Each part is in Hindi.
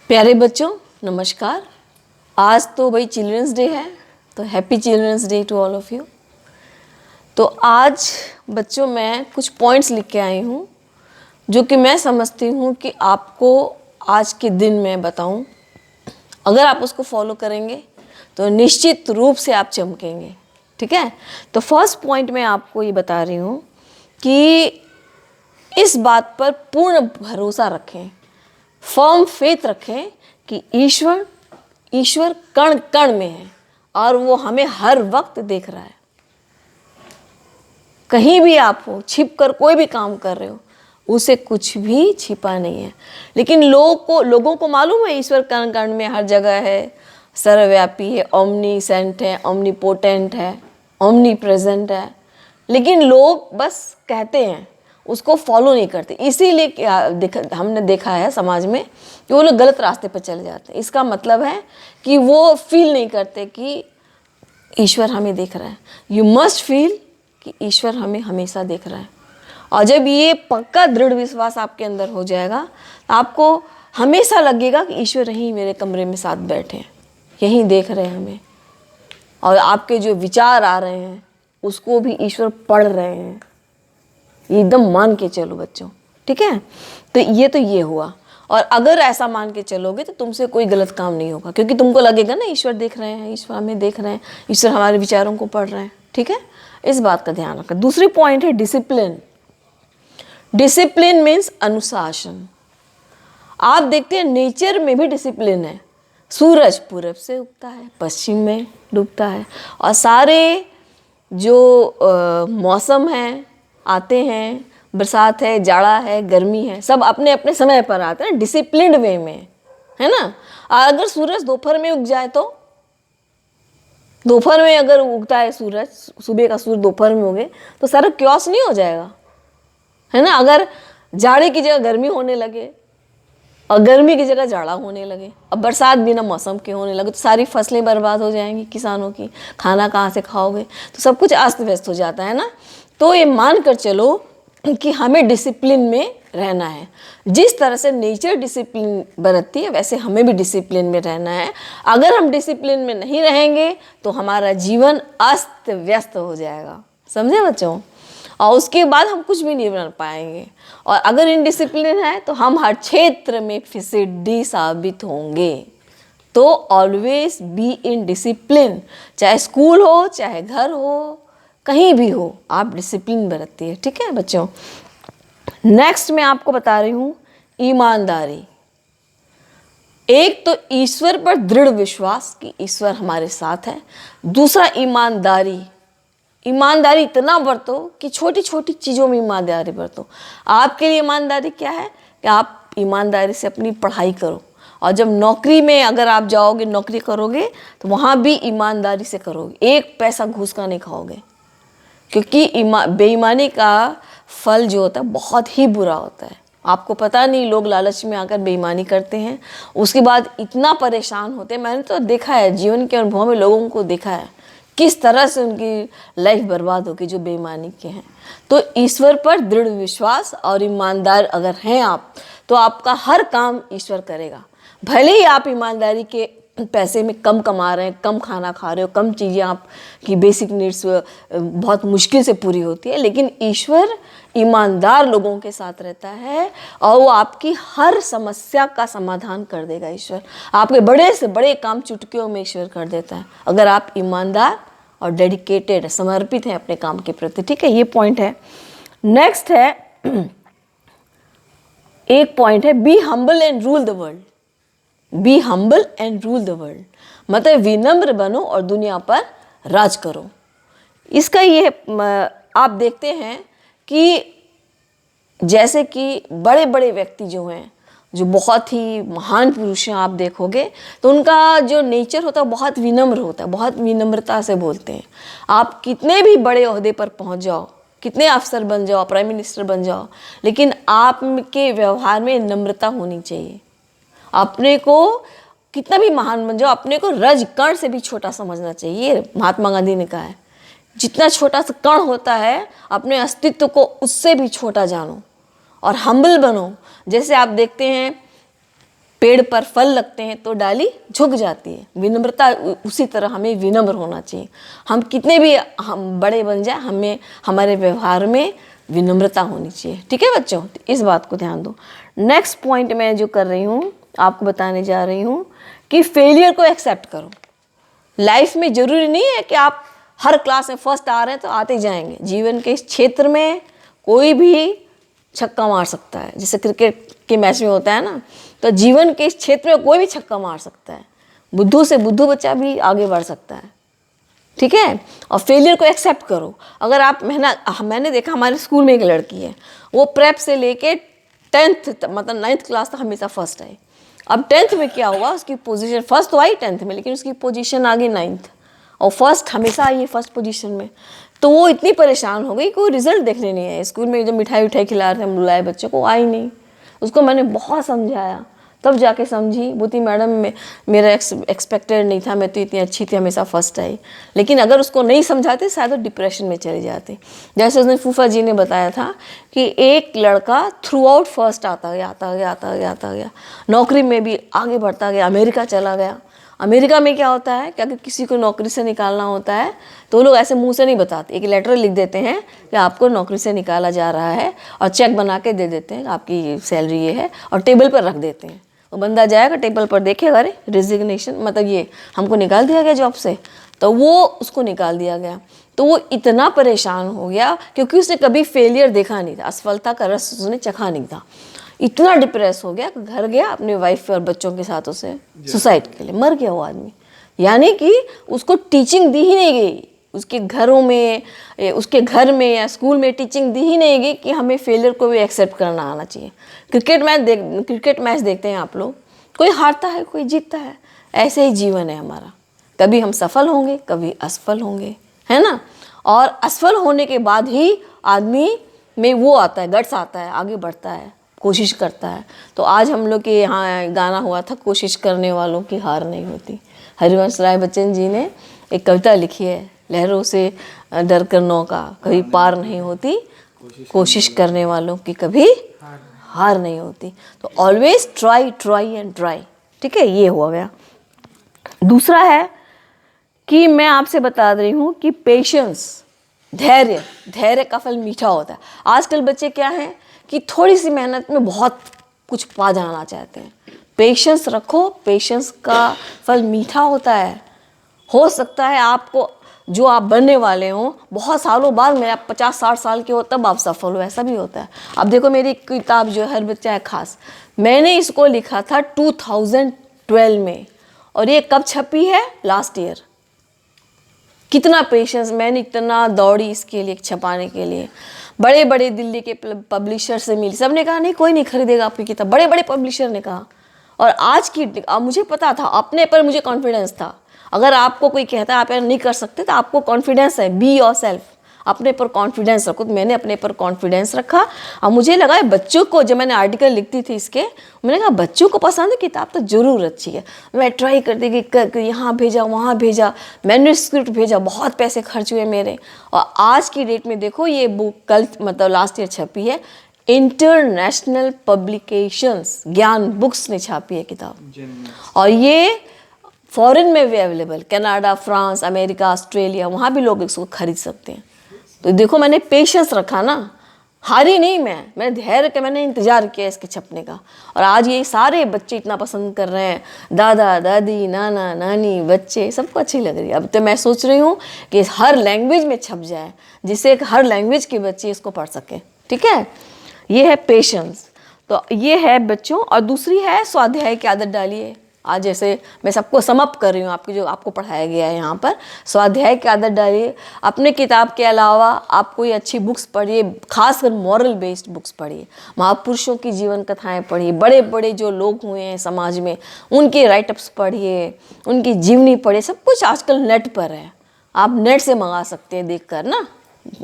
प्यारे बच्चों नमस्कार। आज तो भाई चिल्ड्रंस डे है, तो happy children's day to all of you. तो आज बच्चों मैं कुछ पॉइंट्स लिख के आई हूँ जो कि मैं समझती हूँ कि आपको आज के दिन में बताऊँ। अगर आप उसको फॉलो करेंगे तो निश्चित रूप से आप चमकेंगे। ठीक है, तो फर्स्ट पॉइंट मैं आपको ये बता रही हूँ कि इस बात पर पूर्ण भरोसा रखें, फर्म फेथ रखें कि ईश्वर कण कण में है और वो हमें हर वक्त देख रहा है। कहीं भी आप हो, छिप कर कोई भी काम कर रहे हो, उसे कुछ भी छिपा नहीं है। लेकिन लोगों को मालूम है ईश्वर कण कण में हर जगह है, सर्वव्यापी है, ओमनीसेंट है, ओमनीपोटेंट है, ओमनी प्रेजेंट है। लेकिन लोग बस कहते हैं, उसको फॉलो नहीं करते। इसीलिए हमने देखा है समाज में कि वो लोग गलत रास्ते पर चले जाते हैं। इसका मतलब है कि वो फील नहीं करते कि ईश्वर हमें देख रहा है। यू मस्ट फील कि ईश्वर हमें हमेशा देख रहा है। और जब ये पक्का दृढ़ विश्वास आपके अंदर हो जाएगा, आपको हमेशा लगेगा कि ईश्वर यहीं मेरे कमरे में साथ बैठे हैं, यहीं देख रहे हैं हमें। और आपके जो विचार आ रहे हैं उसको भी ईश्वर पढ़ रहे हैं। एकदम मान के चलो बच्चों, ठीक है। तो ये हुआ। और अगर ऐसा मान के चलोगे तो तुमसे कोई गलत काम नहीं होगा, क्योंकि तुमको लगेगा ना ईश्वर देख रहे हैं, ईश्वर हमें देख रहे हैं, ईश्वर हमारे विचारों को पढ़ रहे हैं। ठीक है, इस बात का ध्यान रखना। दूसरी पॉइंट है डिसिप्लिन। डिसिप्लिन मीन्स अनुशासन। आप देखते हैं नेचर में भी डिसिप्लिन है। सूरज पूरब से उगता है, पश्चिम में डूबता है, और सारे जो मौसम हैं आते हैं, बरसात है, जाड़ा है, गर्मी है, सब अपने अपने समय पर आते हैं, डिसिप्लिन्ड वे में, है ना। अगर सूरज दोपहर में उग जाए, तो दोपहर में अगर उगता है सूरज, सुबह का सूरज दोपहर में उगे तो सारा क्योस नहीं हो जाएगा, है ना। अगर जाड़े की जगह गर्मी होने लगे और गर्मी की जगह जाड़ा होने लगे, अब बरसात बिना मौसम के होने लगे, तो सारी फसलें बर्बाद हो जाएंगी किसानों की। खाना कहाँ से खाओगे, तो सब कुछ अस्त व्यस्त हो जाता है ना। तो ये मान कर चलो कि हमें डिसिप्लिन में रहना है। जिस तरह से नेचर डिसिप्लिन बरतती है, वैसे हमें भी डिसिप्लिन में रहना है। अगर हम डिसिप्लिन में नहीं रहेंगे तो हमारा जीवन अस्त व्यस्त हो जाएगा, समझे बच्चों। और उसके बाद हम कुछ भी नहीं बन पाएंगे। और अगर इनडिसिप्लिन है तो हम हर क्षेत्र में फिसिड्डी साबित होंगे। तो ऑलवेज बी इन डिसिप्लिन, चाहे स्कूल हो, चाहे घर हो, कहीं भी हो, आप डिसिप्लिन बरतती है। ठीक है बच्चों। नेक्स्ट मैं आपको बता रही हूँ ईमानदारी। एक तो ईश्वर पर दृढ़ विश्वास कि ईश्वर हमारे साथ है। दूसरा ईमानदारी। ईमानदारी इतना बरतो कि छोटी छोटी चीज़ों में ईमानदारी बरतो। आपके लिए ईमानदारी क्या है कि आप ईमानदारी से अपनी पढ़ाई करो, और जब नौकरी में अगर आप जाओगे, नौकरी करोगे, तो वहाँ भी ईमानदारी से करोगे, एक पैसा घूस का नहीं खाओगे। क्योंकि बेईमानी का फल जो होता है बहुत ही बुरा होता है। आपको पता नहीं, लोग लालच में आकर बेईमानी करते हैं, उसके बाद इतना परेशान होते हैं। मैंने तो देखा है, जीवन के अनुभव में लोगों को देखा है किस तरह से उनकी लाइफ बर्बाद होगी जो बेईमानी के हैं। तो ईश्वर पर दृढ़ विश्वास और ईमानदार अगर हैं आप, तो आपका हर काम ईश्वर करेगा। भले ही आप ईमानदारी के पैसे में कम कमा रहे हैं, कम खाना खा रहे हो, कम चीज़ें आपकी बेसिक नीड्स बहुत मुश्किल से पूरी होती है, लेकिन ईश्वर ईमानदार लोगों के साथ रहता है और वो आपकी हर समस्या का समाधान कर देगा। ईश्वर आपके बड़े से बड़े काम चुटकियों में ईश्वर कर देता है, अगर आप ईमानदार और डेडिकेटेड, समर्पित हैं अपने काम के प्रति। ठीक है, ये पॉइंट है। नेक्स्ट है, एक पॉइंट है be humble and rule the world. Be humble and rule the world मतलब विनम्र बनो और दुनिया पर राज करो। इसका ये आप देखते हैं कि जैसे कि बड़े बड़े व्यक्ति जो हैं, जो बहुत ही महान पुरुष हैं, आप देखोगे तो उनका जो नेचर होता है बहुत विनम्र होता है, बहुत विनम्रता से बोलते हैं। आप कितने भी बड़े ओहदे पर पहुंच जाओ, कितने अफसर बन जाओ, प्राइम मिनिस्टर बन जाओ, लेकिन आपके व्यवहार में नम्रता होनी चाहिए। अपने को कितना भी महान बन जाओ, अपने को रज कण से भी छोटा समझना चाहिए। महात्मा गांधी ने कहा है, जितना छोटा सा कण होता है अपने अस्तित्व को उससे भी छोटा जानो और हम्बल बनो। जैसे आप देखते हैं पेड़ पर फल लगते हैं तो डाली झुक जाती है। विनम्रता, उसी तरह हमें विनम्र होना चाहिए। हम कितने भी हम बड़े बन जाए, हमें हमारे व्यवहार में विनम्रता होनी चाहिए। ठीक है बच्चों, इस बात को ध्यान दो। नेक्स्ट पॉइंट मैं जो कर रही हूँ, आपको बताने जा रही हूँ कि फेलियर को एक्सेप्ट करो। लाइफ में ज़रूरी नहीं है कि आप हर क्लास में फर्स्ट आ रहे हैं तो आते जाएंगे। जीवन के इस क्षेत्र में कोई भी छक्का मार सकता है, जैसे क्रिकेट के मैच में होता है ना, तो जीवन के इस क्षेत्र में कोई भी छक्का मार सकता है। बुद्धू से बुद्धू बच्चा भी आगे बढ़ सकता है। ठीक है, और फेलियर को एक्सेप्ट करो। अगर आप मैंने देखा हमारे स्कूल में एक लड़की है, वो प्रेप से लेके 10th मतलब 9th क्लास तक हमेशा फर्स्ट आई। अब 10th में क्या हुआ, उसकी पोजीशन फर्स्ट तो आई 10th में, लेकिन उसकी पोजीशन आ गई 9th, और फर्स्ट हमेशा आई है फर्स्ट पोजीशन में। तो वो इतनी परेशान हो गई, कोई रिजल्ट देखने नहीं है। स्कूल में जब मिठाई उठाई खिला रहे थे हम बुलाए बच्चों को, आई नहीं। उसको मैंने बहुत समझाया, तब जाके समझी। बोलती मैडम मेरा एक्सपेक्टेड नहीं था, मैं तो इतनी अच्छी थी, हमेशा फर्स्ट आई। लेकिन अगर उसको नहीं समझाते शायद वो डिप्रेशन में चले जाते। जैसे उसने फूफा जी ने बताया था कि एक लड़का थ्रू आउट फर्स्ट आता गया, नौकरी में भी आगे बढ़ता गया, अमेरिका चला गया। अमेरिका में क्या होता है कि अगर किसी को नौकरी से निकालना होता है तो वो लोग ऐसे मुंह से नहीं बताते, एक लेटर लिख देते हैं कि आपको नौकरी से निकाला जा रहा है, और चेक बना के दे देते हैं आपकी सैलरी ये है, और टेबल पर रख देते हैं। वो बंदा जाएगा टेबल पर, देखेगा अरे रिजिग्नेशन, मतलब ये हमको निकाल दिया गया जॉब से, तो वो उसको निकाल दिया गया। तो वो इतना परेशान हो गया क्योंकि उसने कभी फेलियर देखा नहीं था, असफलता का रस उसने चखा नहीं था। इतना डिप्रेस हो गया, घर गया अपने वाइफ और बच्चों के साथ, उसे सुसाइड के लिए मर गया वो आदमी। यानी कि उसको टीचिंग दी ही नहीं गई, उसके घरों में, उसके घर में या स्कूल में टीचिंग दी ही नहीं गई कि हमें फेलियर को भी एक्सेप्ट करना आना चाहिए। क्रिकेट मैच देखते हैं आप लोग, कोई हारता है कोई जीतता है, ऐसे ही जीवन है हमारा। कभी हम सफल होंगे, कभी असफल होंगे, है ना। और असफल होने के बाद ही आदमी में वो आता है, गट्स आता है, आगे बढ़ता है, कोशिश करता है। तो आज हम लोग के यहाँ गाना हुआ था, कोशिश करने वालों की हार नहीं होती। हरिवंश राय बच्चन जी ने एक कविता लिखी है, लहरों से डर कर नौका कभी पार नहीं होती, कोशिश करने वालों की कभी हार नहीं होती। तो ऑलवेज ट्राई एंड ट्राई। ठीक है, ये हुआ गया। दूसरा है कि मैं आपसे बता रही हूँ कि पेशेंस, धैर्य का फल मीठा होता है। आजकल बच्चे क्या हैं कि थोड़ी सी मेहनत में बहुत कुछ पा जाना चाहते हैं। पेशेंस रखो, पेशेंस का फल मीठा होता है। हो सकता है आपको जो आप बनने वाले हो बहुत सालों बाद में, आप 50-60 साल के हो तब आप सफल हो, ऐसा भी होता है। अब देखो मेरी किताब जो हर बच्चा है खास, मैंने इसको लिखा था 2012 में, और ये कब छपी है, लास्ट ईयर। कितना पेशेंस, मैंने इतना दौड़ी इसके लिए छपाने के लिए। बड़े बड़े दिल्ली के पब्लिशर से मिली, सब ने कहा नहीं कोई नहीं खरीदेगा आपकी किताब, बड़े बड़े पब्लिशर ने कहा। और आज की मुझे पता था, अपने पर मुझे कॉन्फिडेंस था। अगर आपको कोई कहता है आप नहीं कर सकते तो आपको कॉन्फिडेंस है, बी योरसेल्फ, अपने पर कॉन्फिडेंस रखो। तो मैंने अपने पर कॉन्फिडेंस रखा, और मुझे लगा बच्चों को, जब मैंने आर्टिकल लिखती थी इसके, मैंने कहा बच्चों को पसंद है किताब तो ज़रूर अच्छी है। मैं ट्राई करती कि यहाँ भेजा वहाँ भेजा, मैन्युस्क्रिप्ट भेजा, बहुत पैसे खर्च हुए मेरे। और आज की डेट में देखो ये बुक कल मतलब लास्ट ईयर छपी है, इंटरनेशनल पब्लिकेशंस ज्ञान बुक्स ने छापी है किताब, और ये फॉरेन में भी available, Canada, France, America, Australia, वहाँ भी लोग इसको खरीद सकते हैं। तो देखो मैंने पेशेंस रखा ना, हारी नहीं मैंने धैर्य के, मैंने इंतज़ार किया इसके छपने का। और आज ये सारे बच्चे इतना पसंद कर रहे हैं, दादा दादी, नाना नानी, बच्चे, सबको अच्छी लग रही है। अब तो मैं सोच रही हूँ कि हर लैंग्वेज में छप जाए, जिससे हर लैंग्वेज के बच्चे इसको पढ़ सकें। ठीक है, ये है पेशेंस। तो ये है बच्चों। और दूसरी है स्वाध्याय की आदत डालिए। आज जैसे मैं सबको समअप कर रही हूँ, आपकी जो आपको पढ़ाया गया है यहाँ पर, स्वाध्याय की आदत डालिए। अपने किताब के अलावा आप कोई अच्छी बुक्स पढ़िए, खासकर मॉरल बेस्ड बुक्स पढ़िए, महापुरुषों की जीवन कथाएं पढ़िए, बड़े बड़े जो लोग हुए हैं समाज में उनके राइटअप्स पढ़िए, उनकी जीवनी पढ़िए। सब कुछ आजकल नेट पर है, आप नेट से मंगा सकते हैं, देख कर ना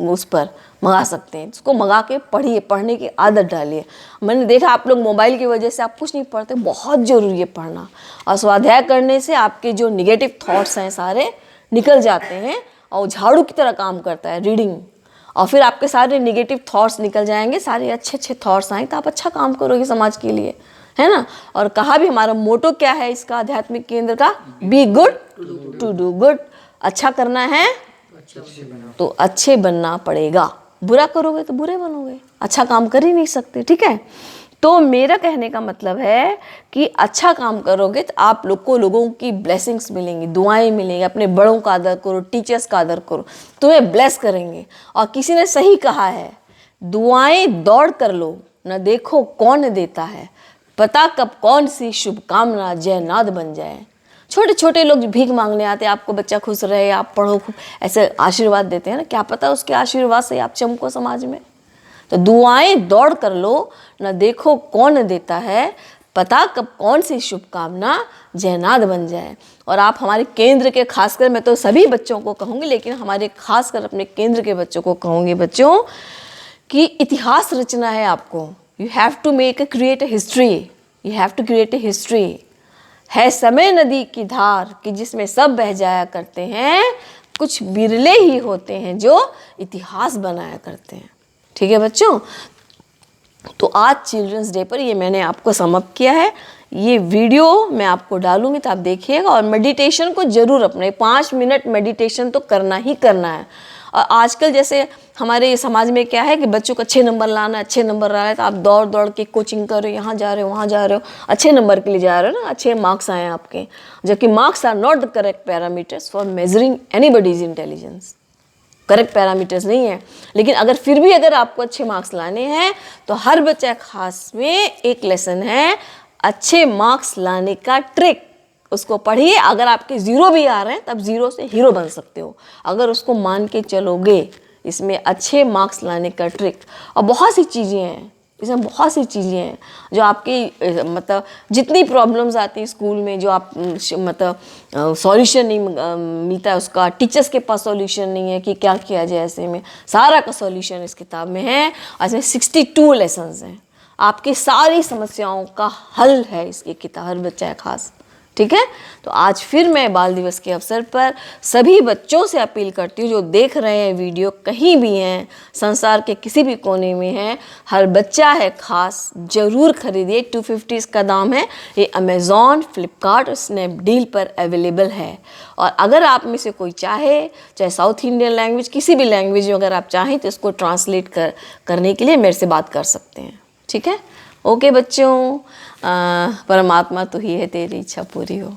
उस पर मंगा सकते हैं। उसको मंगा के पढ़िए, पढ़ने की आदत डालिए। मैंने देखा आप लोग मोबाइल की वजह से आप कुछ नहीं पढ़ते, बहुत ज़रूरी है पढ़ना। और स्वाध्याय करने से आपके जो निगेटिव थॉट्स हैं सारे निकल जाते हैं, और झाड़ू की तरह काम करता है रीडिंग। और फिर आपके सारे निगेटिव थॉट्स निकल जाएंगे, सारे अच्छे अच्छे थॉट्स आएंगे, तो आप अच्छा काम करोगे समाज के लिए, है ना। और कहा भी हमारा मोटो क्या है इसका आध्यात्मिक केंद्र का, be good to do good. अच्छा करना है तो अच्छे बनना पड़ेगा, बुरा करोगे तो बुरे बनोगे, अच्छा काम कर ही नहीं सकते, ठीक है। तो मेरा कहने का मतलब है कि अच्छा काम करोगे तो आप लोगों की ब्लेसिंग्स मिलेंगी, दुआएं मिलेंगी। अपने बड़ों का आदर करो, टीचर्स का आदर करो, तुम्हें ब्लेस करेंगे। और किसी ने सही कहा है, दुआएं दौड़ कर लो, न देखो कौन देता है, पता कब कौन सी शुभकामना जयनाद बन जाए। छोटे छोटे लोग भीख मांगने आते हैं, आपको बच्चा खुश रहे, आप पढ़ो, ऐसे आशीर्वाद देते हैं ना, क्या पता उसके आशीर्वाद से आप चमको समाज में। तो दुआएं दौड़ कर लो, न देखो कौन देता है, पता कब कौन सी शुभकामना जयनाद बन जाए। और आप हमारे केंद्र के, खासकर मैं तो सभी बच्चों को कहूँगी, लेकिन हमारे खासकर अपने केंद्र के बच्चों को कहूँगी, बच्चों कि इतिहास रचना है आपको। You have to create a history, you have to create a history. है समय नदी की धार कि जिसमें सब बह जाया करते हैं, कुछ बिरले ही होते हैं जो इतिहास बनाया करते हैं, ठीक है बच्चों। तो आज चिल्ड्रंस डे पर ये मैंने आपको समअप किया है। ये वीडियो मैं आपको डालूंगी तो आप देखिएगा। और मेडिटेशन को ज़रूर अपने 5 मिनट मेडिटेशन तो करना ही करना है। और आजकल जैसे हमारे समाज में क्या है कि बच्चों को अच्छे नंबर लाना, अच्छे नंबर लाना है तो आप दौड़ दौड़ के कोचिंग कर रहे हो, यहाँ जा रहे हो, वहाँ जा रहे हो, अच्छे नंबर के लिए जा रहे हो ना, अच्छे मार्क्स आए आपके। जबकि marks are not the correct parameters for measuring anybody's intelligence, correct parameters नहीं है। लेकिन अगर फिर भी अगर आपको अच्छे मार्क्स लाने हैं तो हर बच्चा खास में एक लेसन है, अच्छे मार्क्स लाने का ट्रिक, उसको पढ़िए। अगर आपके 0 भी आ रहे हैं तब 0 से हीरो बन सकते हो, अगर उसको मान के चलोगे। इसमें अच्छे मार्क्स लाने का ट्रिक और बहुत सी चीज़ें हैं, इसमें बहुत सी चीज़ें हैं जो आपकी मतलब जितनी प्रॉब्लम्स आती हैं स्कूल में, जो आप मतलब सॉल्यूशन नहीं मिलता है उसका, टीचर्स के पास सॉल्यूशन नहीं है कि क्या किया जाए, ऐसे में सारा का सॉल्यूशन इस किताब में है। इसमें 62 लेसन्स हैं, आपकी सारी समस्याओं का हल है इसकी किताब, हर बच्चा है खास, ठीक है। तो आज फिर मैं बाल दिवस के अवसर पर सभी बच्चों से अपील करती हूँ जो देख रहे हैं वीडियो, कहीं भी हैं, संसार के किसी भी कोने में हैं, हर बच्चा है खास, ज़रूर खरीदिए। 250 इसका दाम है। ये अमेज़ॉन, फ्लिपकार्ट और स्नैपडील पर अवेलेबल है। और अगर आप में से कोई चाहे, चाहे साउथ इंडियन लैंग्वेज, किसी भी लैंग्वेज में अगर आप चाहें तो इसको ट्रांसलेट करने के लिए मेरे से बात कर सकते हैं, ठीक है। ओके बच्चों, परमात्मा तो ही है, तेरी इच्छा पूरी हो।